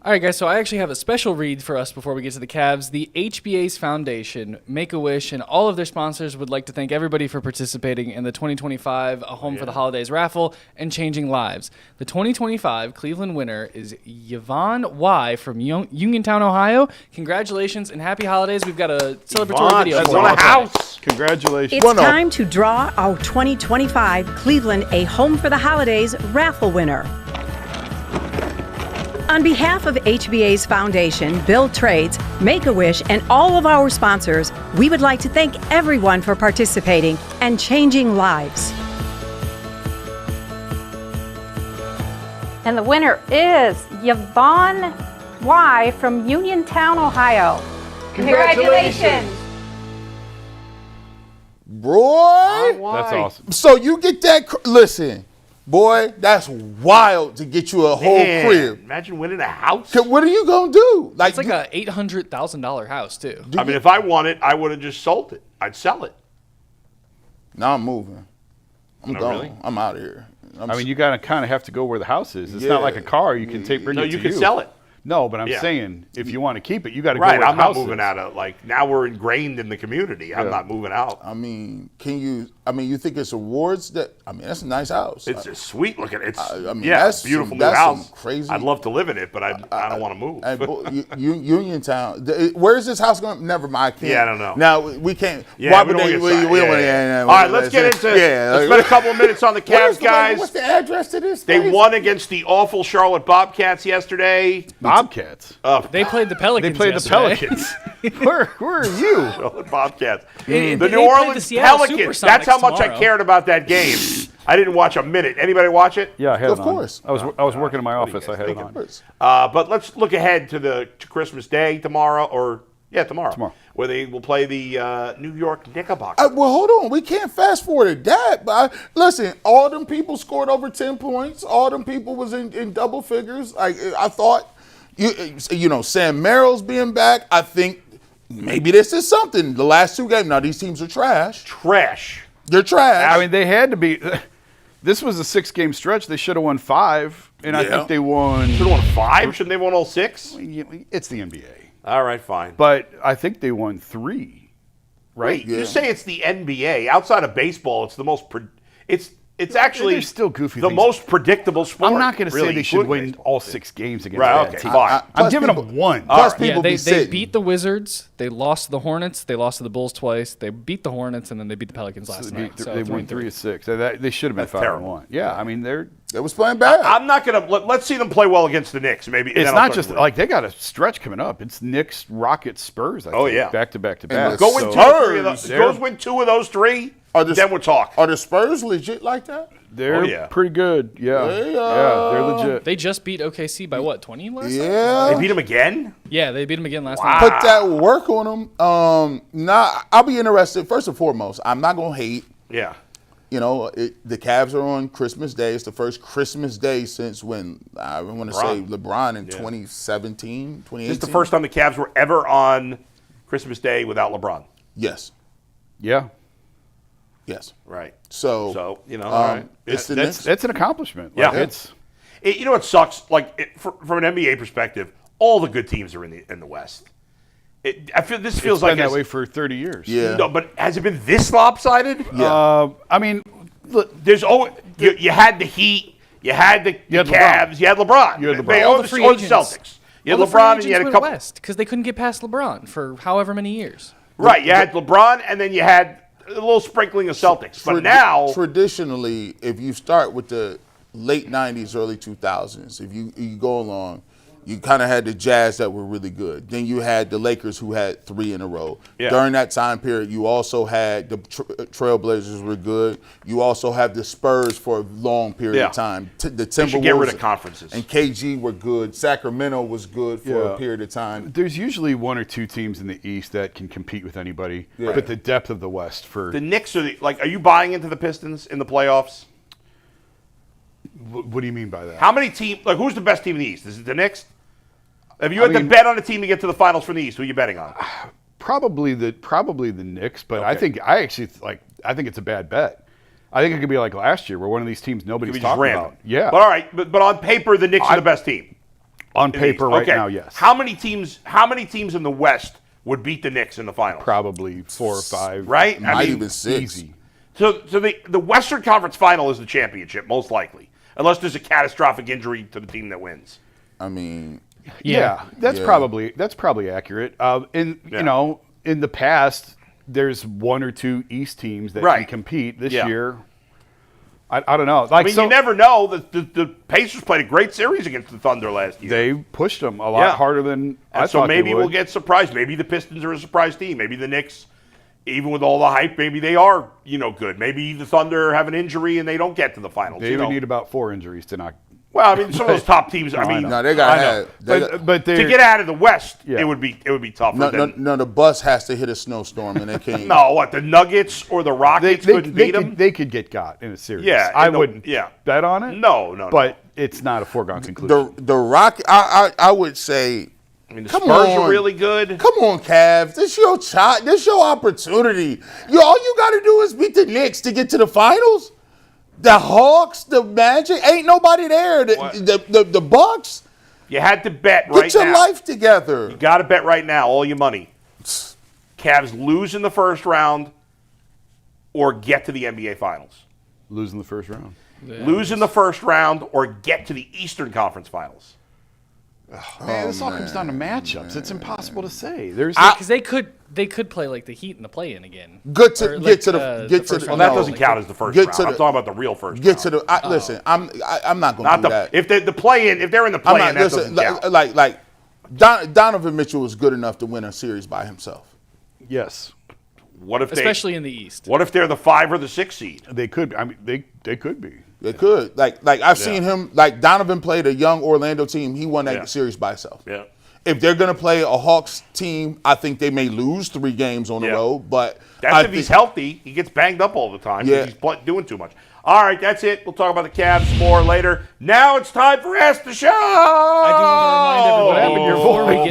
All right, guys, so I actually have a special read for us before we get to the Cavs. The HBA's Foundation, Make-A-Wish, and all of their sponsors would like to thank everybody for participating in the 2025 A Home for the Holidays raffle and changing lives. The 2025 Cleveland winner is Yvonne Y. from Uniontown, Ohio. Congratulations and happy holidays. We've got a celebratory video That's for on you. a house. Congratulations. It's time to draw our 2025 Cleveland A Home for the Holidays raffle winner. On behalf of HBA's Foundation, Build Trades, Make-A-Wish, and all of our sponsors, we would like to thank everyone for participating and changing lives. And the winner is Yvonne Y. from Uniontown, Ohio. Congratulations. Boy, That's awesome. so you get that. Listen, boy, that's wild to get you a whole crib. Imagine winning a house. What are you gonna do? It's like a $800,000 house, too. I mean, if I won it, I would have just sold it. I'd sell it. Now I'm moving. I'm No, gone. really? I'm out of here. I mean, you gotta kind of have to go where the house is. It's not like a car. You can bring No, it to you can sell it. No, but I'm Yeah. saying if you want to keep it, you got to go Right, where I'm the not house moving is. out of, now we're ingrained in the community. I'm not moving out. I mean, you think it's awards that's a nice house. It's a sweet looking. It's mean, yeah, that's beautiful some- new that's house. some crazy- I'd love to live in it, but I don't want to move. Uniontown. Where's this house going? Never mind. I can't. Yeah, I don't know. Now we can't. Yeah, why we would don't they? get We started. don't Yeah, wanna- yeah. yeah, All right, let's get into. Let's spend a couple of minutes on the Cavs, guys. What's the address to this? They place? won against the awful Charlotte Bobcats yesterday. Bobcats. They played the Pelicans They played the yesterday. Pelicans. where are you? Charlotte Bobcats. They The New played Orleans the Seattle Pelicans. Supersonics That's how much I tomorrow. cared about that game. I didn't watch a minute. Anybody watch it? Yeah, I had Of it on. course. I was working in my office. I had it thinking? on. But let's look ahead to Christmas Day tomorrow, tomorrow. Tomorrow. Where they will play the New York Knickerbockers. Well, hold on. We can't fast forward to that. But listen, all them people scored over 10 points. All them people was in double figures. I thought, Sam Merrill's being back. I think maybe this is something. The last two games. Now these teams are trash. Trash. They're trash. I mean, they had to be. This was a 6-game stretch. They should have won 5, and I think they won. Should have won 5. Shouldn't they have won all 6? It's the NBA. All right, fine. But I think they won 3. Right? Wait, you say it's the NBA. Outside of baseball, it's the most. It's actually There's still goofy the things. most predictable sport. I'm not going to really, say they should including win baseball. all 6 games against Right, bad okay, teams. fine. I'm giving them 1. Plus right. people They be sitting. beat the Wizards. They lost to the Hornets. They lost to the Bulls twice. They beat the Hornets, and then they beat the Pelicans last night. So They it's won 3-3. 3 of 6. They should have been That's 5 terrible. 1. Yeah, I mean They was playing bad. I'm not going to. Let's see them play well against the Knicks. Maybe and it's then I'll not start just to win. like they got a stretch coming up. It's Knicks, Rockets, Spurs. I think, yeah. back to back to And back. Go win So- 2 or 3 of those. They're- Go win 2 of those 3. Then we'll talk. Are the Spurs legit like that? They're pretty good. Yeah, they're legit. They just beat OKC by what, 20 last night? Yeah. They beat them again. Yeah, they beat them again last night. Put that work on them. I'll be interested. First and foremost, I'm not gonna hate. Yeah. The Cavs are on Christmas Day. It's the first Christmas Day since when I want to say LeBron in 2017, 2018. This is the first time the Cavs were ever on Christmas Day without LeBron. Yes. Yeah, Yes. Right. So all right. it's the that's Knicks. an accomplishment. Yeah. It's You know what sucks? From an NBA perspective, all the good teams are in the West. I feel this feels it's like been that way for 30 years. Yeah. No, but has it been this lopsided? Yeah. I mean, look, There's always you had the Heat, you had the had Cavs, LeBron. you had LeBron. You had LeBron. They- All or the free or agents. Celtics. You had All the free LeBron and you agents had a went couple. west because they couldn't get past LeBron for however many years. Right, you had LeBron and then you had a little sprinkling of Celtics. But now traditionally, if you start with the late 90s, early 2000s, if you go along, you kind of had the Jazz that were really good. Then you had the Lakers who had 3 in a row. Yeah. During that time period, you also had the Trailblazers were good. You also have the Spurs for a long period of time. The they Timberwolves should get rid of conferences. and KG were good. Sacramento was good for a period of time. there's usually 1 or 2 teams in the East that can compete with anybody. Yeah. But the depth of the West for The Knicks are are you buying into the Pistons in the playoffs? what do you mean by that? How many teams? Who's the best team in the East? Is it the Knicks? If you had to mean- bet on a team to get to the finals from the East, who are you betting on? Probably the Knicks, but I Okay. think it's a bad bet. I think it could be like last year, where one of these teams nobody's Could be just talking random. about. Yeah, But all right, but on paper, the Knicks are the best team. On paper right Okay. now, yes. How many teams in the West would beat the Knicks in the finals? Probably 4 or 5. Right? Might even 6. Easy. So the Western Conference Final is the championship, most likely, unless there's a catastrophic injury to the team that wins. I mean, Yeah, that's Yeah. probably accurate. You know, in the past, there's 1 or 2 East teams that Right. can compete. This Yeah. year, I don't know. I mean, you never know. The Pacers played a great series against the Thunder last year. They pushed them a lot harder than I And so thought maybe they would. we'll get surprised. Maybe the Pistons are a surprise team. Maybe the Knicks, even with all the hype, maybe they are, good. Maybe the Thunder have an injury and they don't get to the finals. They would need about 4 injuries to not. Well, I mean, some of those top teams. I mean, no, they got I know. to have. But To get out of the West, Yeah. it would be tougher. No, the bus has to hit a snowstorm and they can't. No, what, the Nuggets or the Rockets couldn't beat them? They could get got in a series. Yeah, I in the- wouldn't yeah. bet on it. No. But it's not a foregone conclusion. The Rock, I would say. I mean, the Come Spurs on. are really good. Come on, Cavs. This your shot. This your opportunity. All you got to do is beat the Knicks to get to the finals. The Hawks, the Magic, ain't nobody there. The Bucks. You had to bet right Get your now. life together. You got to bet right now, all your money. Cavs lose in the first round or get to the NBA Finals. Losing the first round. Lose in the first round or get to the Eastern Conference Finals. Man, this all comes down to matchups. It's impossible to say. There's Because they could play like the Heat in the play-in again. Good to Or, get like, to the the get to first the. Well, round. that no. doesn't count as the first Get round. to I'm the- talking about the real first Get to round. the. Listen, I'm not gonna Not do the, that. if the play-in, if they're in the I'm play-in, not. that doesn't count. Like Donovan Mitchell was good enough to win a series by himself. yes, What if Especially in the East. What if they're the 5 or the 6 seed? they could. I mean, they could be. They could. Like I've seen him. Like Donovan played a young Orlando team. He won that Yeah. series by himself. Yeah. If they're gonna play a Hawks team, I think they may lose 3 games on the Yeah. road. But That's if he's healthy. He gets banged up all the time Yeah. because he's doing too much. All right, that's it. We'll talk about the Cavs more later. Now it's time for Ask the Show. I do want to remind everybody happened to your before we voice? get